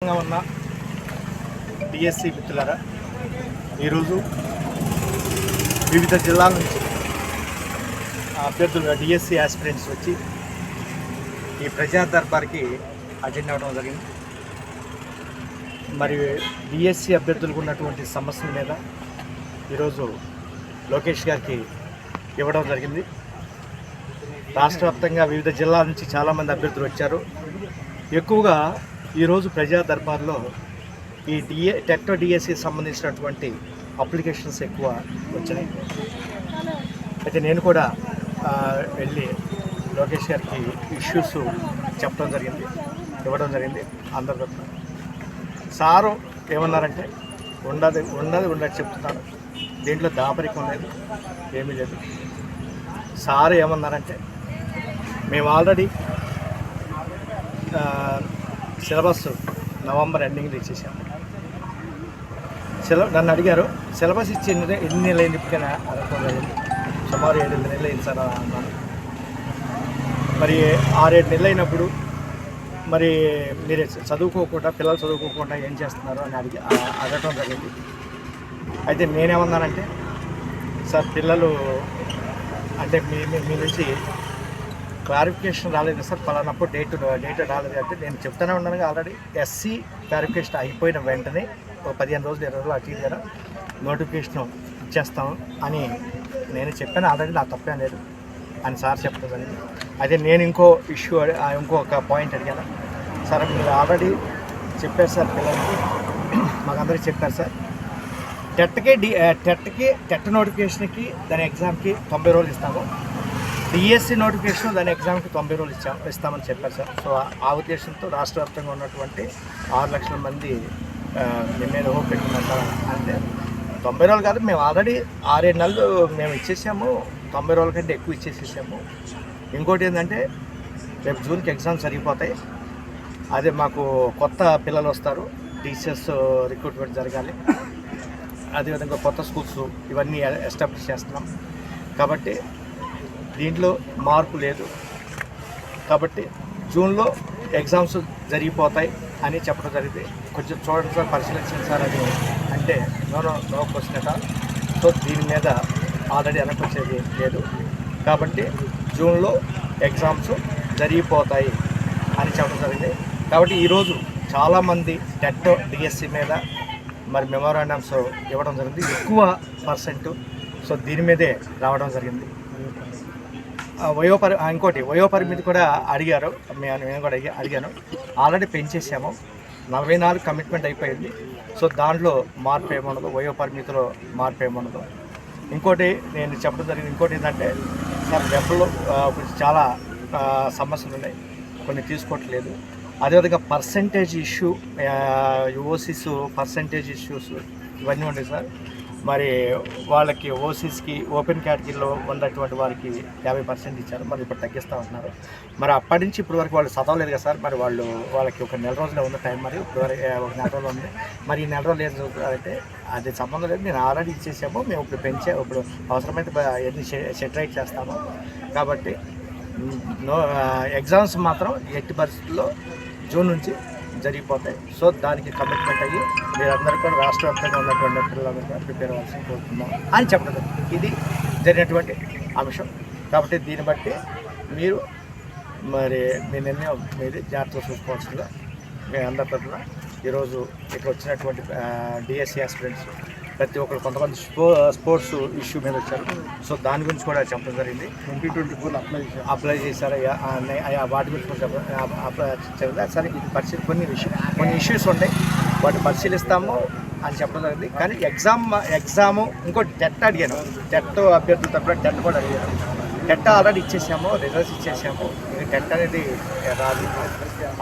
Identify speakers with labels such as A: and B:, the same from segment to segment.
A: ఉన్న డిఎస్సి మిత్రులారా, ఈరోజు వివిధ జిల్లాల నుంచి అభ్యర్థులు డిఎస్సి ఆస్పిరెంట్స్ వచ్చి ఈ ప్రజా దర్బార్కి అటెండ్ అవ్వడం జరిగింది. మరి డిఎస్సి అభ్యర్థులకు ఉన్నటువంటి సమస్యల మీద ఈరోజు లోకేష్ గారికి ఇవ్వడం జరిగింది. రాష్ట్ర వ్యాప్తంగా వివిధ జిల్లాల నుంచి చాలామంది అభ్యర్థులు వచ్చారు. ఎక్కువగా ఈరోజు ప్రజా దర్బార్లో ఈ టెట్ డిఎస్సి సంబంధించినటువంటి అప్లికేషన్స్ ఎక్కువ వచ్చినాయి. అయితే నేను కూడా వెళ్ళి లోకేష్ గారికి ఇష్యూస్ చెప్పడం జరిగింది, ఇవ్వడం జరిగింది. అందరి సారు ఏమన్నారంటే ఉండదు చెప్తున్నారు, దీంట్లో దాపరికం లేదు, ఏమీ లేదు. సారు ఏమన్నారంటే మేము ఆల్రెడీ సిలబస్ నవంబర్ ఎండింగ్లో ఇచ్చేసాము. నన్ను అడిగారు సిలబస్ ఇచ్చి ఎన్ని నెలలు అయింది, ఇప్పటికైనా అనుకోలేదు. సుమారు 7-8 నెలలు అయింది సార్ అన్నాను. మరి 6-7 నెలలు అయినప్పుడు మరి మీరు చదువుకోకుండా, పిల్లలు చదువుకోకుండా ఏం చేస్తున్నారు అని అడగటం జరిగింది. అయితే నేనేమన్నానంటే, సార్ పిల్లలు అంటే మీ నుంచి క్లారిఫికేషన్ రాలేదు సార్, పలానప్పుడు డేట్ రాలేదు అంటే నేను చెప్తూనే ఉన్నాను. ఆల్రెడీ ఎస్సీ క్లారిఫికేషన్ అయిపోయిన వెంటనే 15 రోజులు 20 రోజులు అటు ఇటు నోటిఫికేషన్ ఇచ్చేస్తాం అని నేను చెప్పాను. ఆల్రెడీ నా తప్పేం లేదు అని సార్ చెప్తుందని. అయితే నేను ఇంకొక పాయింట్ అడిగాను. సార్ మీరు ఆల్రెడీ చెప్పారు సార్, పిల్లలకి మాకందరికీ చెప్పారు సార్, టెట్ నోటిఫికేషన్కి దాని ఎగ్జామ్కి 90 రోజులు ఇస్తాము, డిఎస్సి నోటిఫికేషన్ దాని ఎగ్జామ్కి 90 రోజులు ఇస్తామని చెప్పారు సార్. సో ఆ ఉద్దేశంతో రాష్ట్ర వ్యాప్తంగా ఉన్నటువంటి 6 లక్షల మంది మేము మీద హోప్ పెట్టుకున్నాం సార్. అంటే 90 రోజులు కాదు, మేము ఆల్రెడీ 6-7 నెలలు మేము ఇచ్చేసాము, 90 రోజుల కంటే ఎక్కువ ఇచ్చేసేసాము. ఇంకోటి ఏంటంటే రేపు జూన్కి ఎగ్జామ్స్ జరిగిపోతాయి. అదే మాకు కొత్త పిల్లలు వస్తారు, టీచర్స్ రిక్రూట్మెంట్ జరగాలి, అదేవిధంగా కొత్త స్కూల్స్ ఇవన్నీ ఎస్టాబ్లిష్ చేస్తున్నాం. కాబట్టి దీంట్లో మార్పు లేదు. కాబట్టి జూన్లో ఎగ్జామ్స్ జరిగిపోతాయి అని చెప్పడం జరిగింది. కొంచెం చూడండి సార్, పరిశీలించండి సార్ అని అంటే నో క్వశ్చన్ అట. సో దీని మీద ఆల్రెడీ వెనకొచ్చేది లేదు. కాబట్టి జూన్లో ఎగ్జామ్స్ జరిగిపోతాయి అని చెప్పడం జరిగింది. కాబట్టి ఈరోజు చాలామంది టెట్ డిఎస్సి మీద మరి మెమోరాండమ్స్ ఇవ్వడం జరిగింది, ఎక్కువ పర్సెంట్. సో దీని మీదే రావడం జరిగింది. ఇంకోటి వయోపరిమితి కూడా అడిగారు, నేను కూడా అడిగాను. ఆల్రెడీ పెంచేసాము, 44 కమిట్మెంట్ అయిపోయింది. సో దాంట్లో మార్పు ఏముండదు, వయోపరిమితిలో మార్పు ఏముండదు. ఇంకోటి నేను చెప్పడం జరిగింది, ఇంకోటి ఏంటంటే సార్ వెబ్లో చాలా సమస్యలు ఉన్నాయి, కొన్ని తీసుకోవట్లేదు. అదేవిధంగా percentage issue, OCs percentage issues ఇవన్నీ ఉన్నాయి సార్. మరి వాళ్ళకి ఓసీస్కి ఓపెన్ కేటగిరీలో ఉన్నటువంటి వారికి 50% ఇచ్చారు, మరి ఇప్పుడు తగ్గిస్తూ ఉంటున్నారు. మరి అప్పటి నుంచి ఇప్పటి వరకు వాళ్ళు చదవలేదు కదా సార్. మరి వాళ్ళకి ఒక నెల రోజులే ఉన్న టైం, మరి ఇప్పుడు వరకు ఒక నెల రోజులు ఉంది. మరి ఈ నెల రోజులు ఏం చదువుతారంటే అది సంబంధం లేదు, నేను ఆల్రెడీ ఇచ్చేసాము, మేము ఇప్పుడు ఇప్పుడు అవసరమైతే ఎన్ని సెటిలైట్ చేస్తాము. కాబట్టి ఎగ్జామ్స్ మాత్రం ఎట్టి పరిస్థితుల్లో జూన్ నుంచి జరిగిపోతాయి. సో దానికి కమిట్మెంట్ అయ్యి మీరందరూ కూడా రాష్ట్ర వ్యాప్తంగా ఉన్నటువంటి పిల్లలందరూ కూడా ప్రిపేర్ అవ్వాల్సి కోరుతున్నాం అని చెప్పడం. ఇది జరిగినటువంటి అంశం. కాబట్టి దీన్ని బట్టి మీరు మరి మీ నిర్ణయం మీది జాగ్రత్తగా చూసుకోవాల్సిందిగా మీ అందరి తరఫున ఈరోజు ఇక్కడ వచ్చినటువంటి డిఎస్సి ఆస్పిరెంట్స్ ప్రతి ఒక్కరు, కొంతమంది స్పోర్ట్స్ ఇష్యూ మీద వచ్చారు. సో దాని గురించి కూడా చెప్పడం జరిగింది. 2024 అప్లై చేశారు, వాటి గురించి కూడా చెప్పడం సరే. ఇది కొన్ని ఇష్యూస్ ఉంటాయి, వాటిని పరిశీలిస్తాము అని చెప్పడం జరిగింది. కానీ ఎగ్జాము ఇంకోటి టెట్ అడిగాను, టెట్ అభ్యర్థుల తరఫున టెట్ కూడా అడిగాను. టెట్ ఆల్రెడీ ఇచ్చేసాము, రిజల్ట్స్ ఇచ్చేసాము. ఇది టెట్ అనేది రాదు,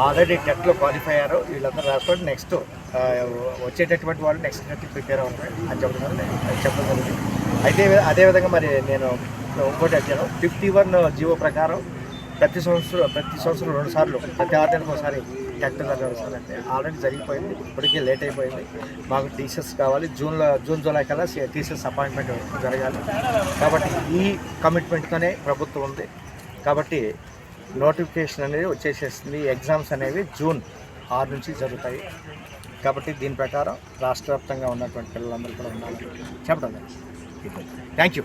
A: ఆల్రెడీ టెట్లో క్వాలిఫై అయ్యారు. వీళ్ళందరూ రాసుకోండి, నెక్స్ట్ వచ్చేటటువంటి వాళ్ళు నెక్స్ట్ టెట్కి ప్రిపేర్ అవుతారు అని చెప్పడం జరిగింది. అయితే అదేవిధంగా మరి నేను ఇంకోటి అడిగాను, 51 జీవో ప్రకారం ప్రతి సంవత్సరం 2 సార్లు, ప్రతి 6 నెలలకు ఒకసారి టెట్ జరగాలంటే ఆల్రెడీ జరిగిపోయింది, ఇప్పటికీ లేట్ అయిపోయింది. మాకు టీచర్స్ కావాలి, జూన్ జూలై కల్లా టీచర్స్ అపాయింట్మెంట్ జరగాలి. కాబట్టి ఈ కమిట్మెంట్తోనే ప్రభుత్వం ఉంది. కాబట్టి నోటిఫికేషన్ అనేది వచ్చేసేసింది. ఎగ్జామ్స్ అనేవి జూన్ 6 నుంచి జరుగుతాయి. కాబట్టి దీని ప్రకారం రాష్ట్ర వ్యాప్తంగా ఉన్నటువంటి పిల్లలందరూ కూడా ఉండాలని చెప్పడం జరిగింది. Thank you.